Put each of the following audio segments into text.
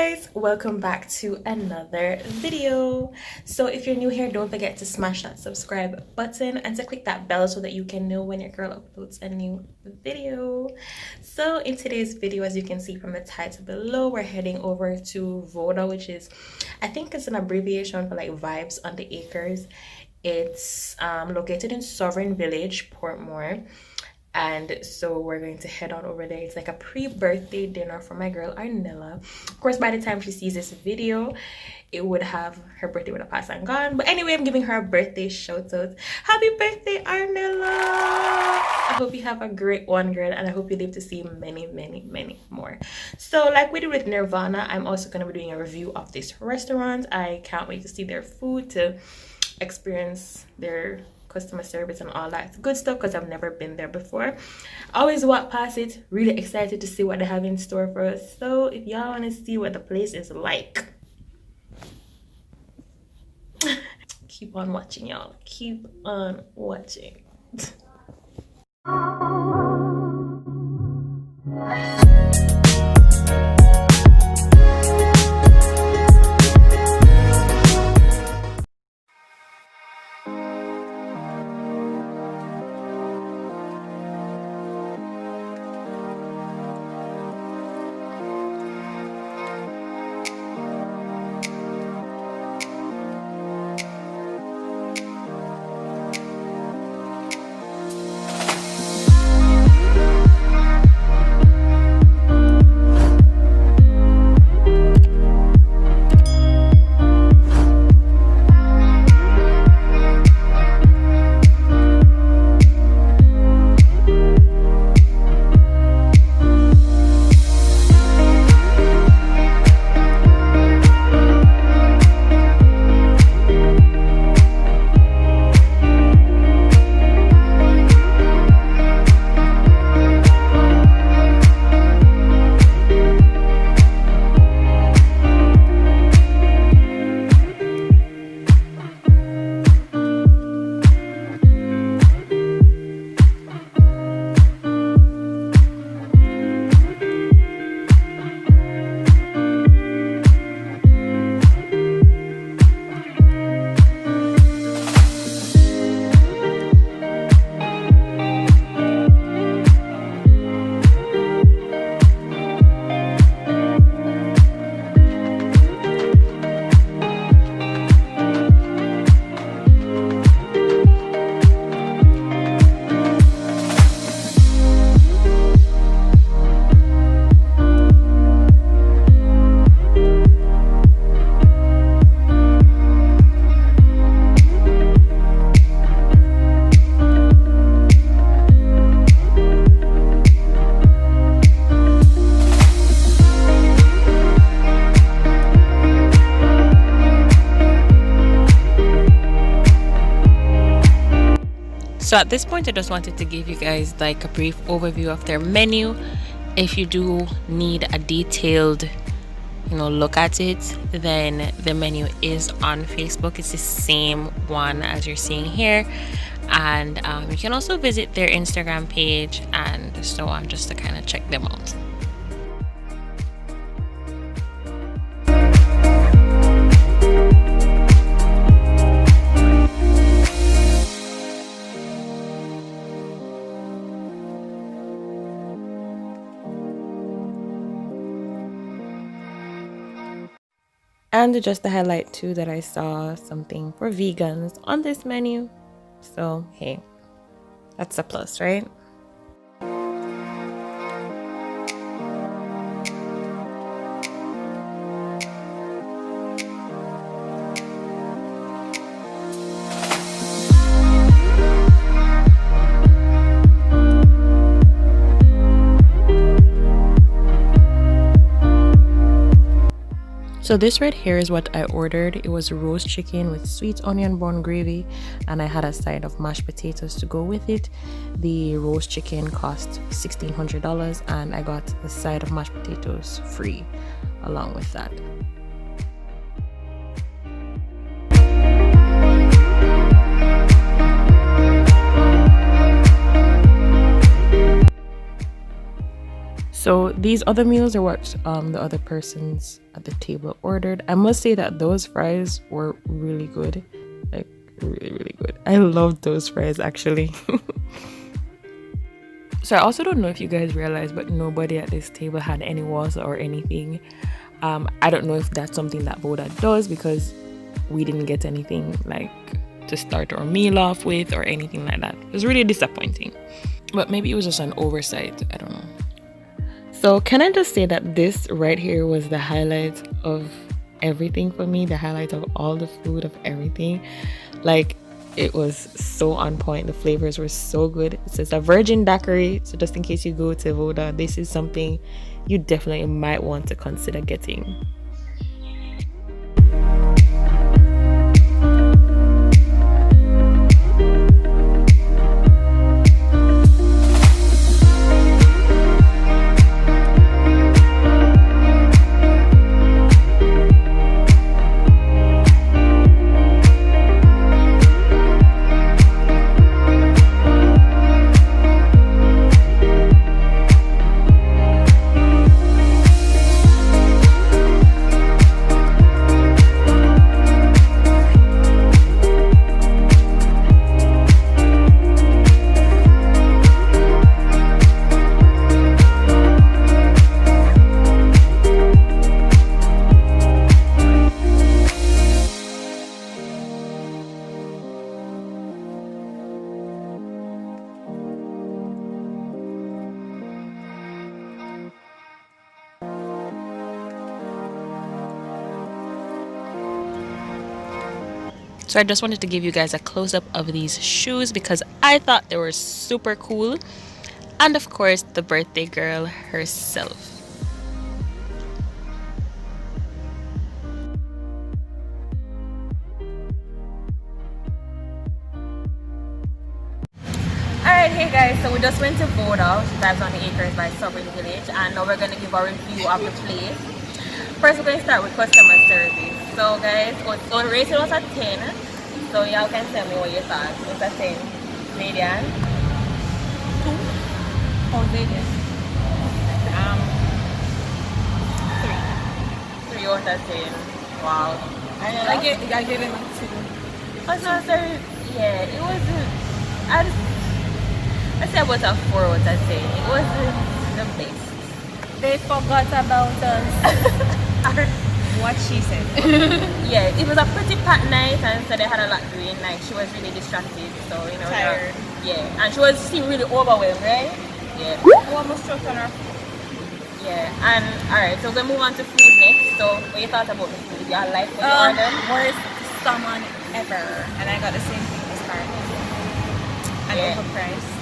guys, welcome back to another video. So if you're new here, don't forget to smash that subscribe button and to click that bell so that you can know when your girl uploads a new video. So in today's video, as you can see from the title below, we're heading over to Voda, which is, I think it's an abbreviation for like Vibes on the Acres. It's located in Sovereign Village, Portmore. And so we're going to head on over there. It's like a pre-birthday dinner for my girl Arnella. Of course, by the time she sees this video, her birthday would have passed and gone. But anyway, I'm giving her a birthday shout out. Happy birthday, Arnella! I hope you have a great one, girl, and I hope you live to see many, many, many more. So like we did with Nirvana, I'm also going to be doing a review of this restaurant. I can't wait to see their food, to experience their customer service and all that good stuff, because I've never been there before. I always walk past it, really excited to see what they have in store for us. So if y'all want to see what the place is like, keep on watching, y'all. Keep on watching. So at this point, I just wanted to give you guys like a brief overview of their menu. If you do need a detailed, look at it, then the menu is on Facebook. It's the same one as you're seeing here. And you can also visit their Instagram page and so on, just to kind of check them out. And just to highlight too that I saw something for vegans on this menu. So hey, that's a plus, right? So this right here is what I ordered. It was roast chicken with sweet onion bun gravy, and I had a side of mashed potatoes to go with it. The roast chicken cost $1,600 and I got the side of mashed potatoes free along with that. So these other meals are what the other persons at the table ordered. I must say that those fries were really good, like really good. I loved those fries actually. So I also don't know if you guys realize, but nobody at this table had any water or anything. I don't know if that's something that Voda does, because we didn't get anything like to start our meal off with or anything like that. It was really disappointing, but maybe it was just an oversight, I don't know. So can I just say that this right here was the highlight of everything for me, the highlight of all the food, of everything. Like, it was so on point. The flavors were so good. It says a virgin daiquiri, so just in case you go to Voda, this is something you definitely might want to consider getting. So I just wanted to give you guys a close-up of these shoes because I thought they were super cool. And of course, the birthday girl herself. Alright, hey guys, so we just went to Voda, which is 500 acres by Sovereign Village, and now we're going to give a review of the place. First, we're going to start with customer service. So guys, so rated was a 10. So y'all can tell me what you thought. It's a 10. Median? 2. Oh, median. 3. 3 out of 10. Wow. I gave him a 2. Customer service, yeah, it was, I'd say about a 4 out of 10. It wasn't the best. They forgot about us. What she said. Yeah, it was a pretty packed night, and so they had a lot doing. Like, she was really distracted, so you know. Tired. Yeah, and she seemed really overwhelmed, right? Yeah. Almost choked on her food. Yeah, and alright, so we're gonna move on to food next. So, what you thought about the food? Y'all like what you ordered? Worst salmon ever, and I got the same thing as Scarlett. And overpriced.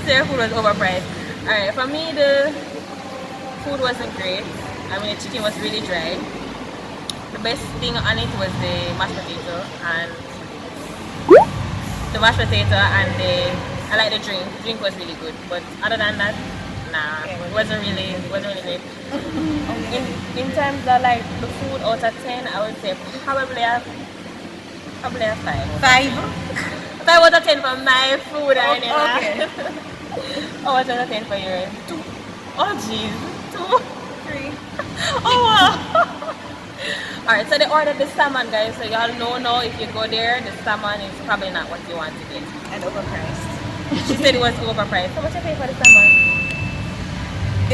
So your food was overpriced. Alright, for me the food wasn't great. I mean, the chicken was really dry. The best thing on it was the mashed potato and I like the drink. The drink was really good, but other than that, nah, it wasn't really great. In terms of like the food out of 10, I would say probably a 5. 5? 5 out of 10 for my food. Okay. Oh, what out of 10 for yours? 2. Oh jeez. 2. 3. Oh wow. Alright, so they ordered the salmon, guys, so y'all know now if you go there, the salmon is probably not what you want to get. And overpriced. She said it was overpriced. How much you pay for the salmon?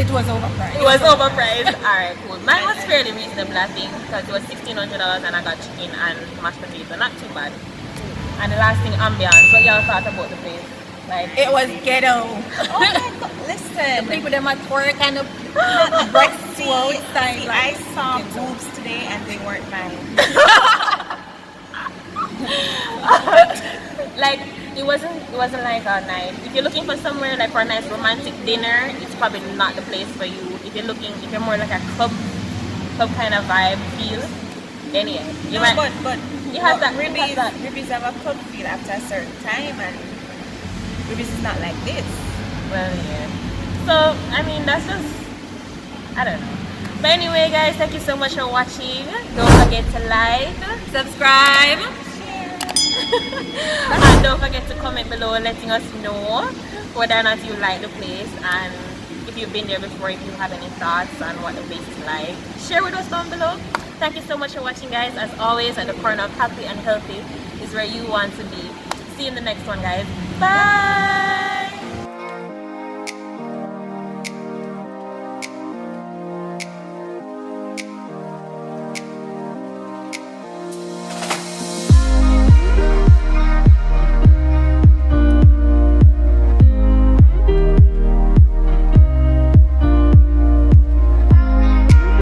It was overpriced. It was overpriced. Alright, cool. Mine was fairly reasonable, I think, because it was $1,600 and I got chicken and mashed potato. Not too bad. And the last thing, ambiance. What y'all thought about the place? Like, it was ghetto. Oh my god, listen. The people them at work and the breasty outside. I saw boobs today and they weren't mine. Like, it wasn't like a night. If you're looking for somewhere like for a nice romantic dinner, it's probably not the place for you. If you're more like a club kind of vibe feel, then yeah. You might, but you have that. Ribbies have a club feel after a certain time, and Ribbies is not like this. Well, yeah. So, I mean, that's just, I don't know. But anyway, guys, thank you so much for watching. Don't forget to like, subscribe, share. And don't forget to comment below letting us know whether or not you like the place and if you've been there before, if you have any thoughts on what the place is like, share with us down below. Thank you so much for watching, guys. As always, at the corner of happy and healthy is where you want to be. See you in the next one, guys. Bye.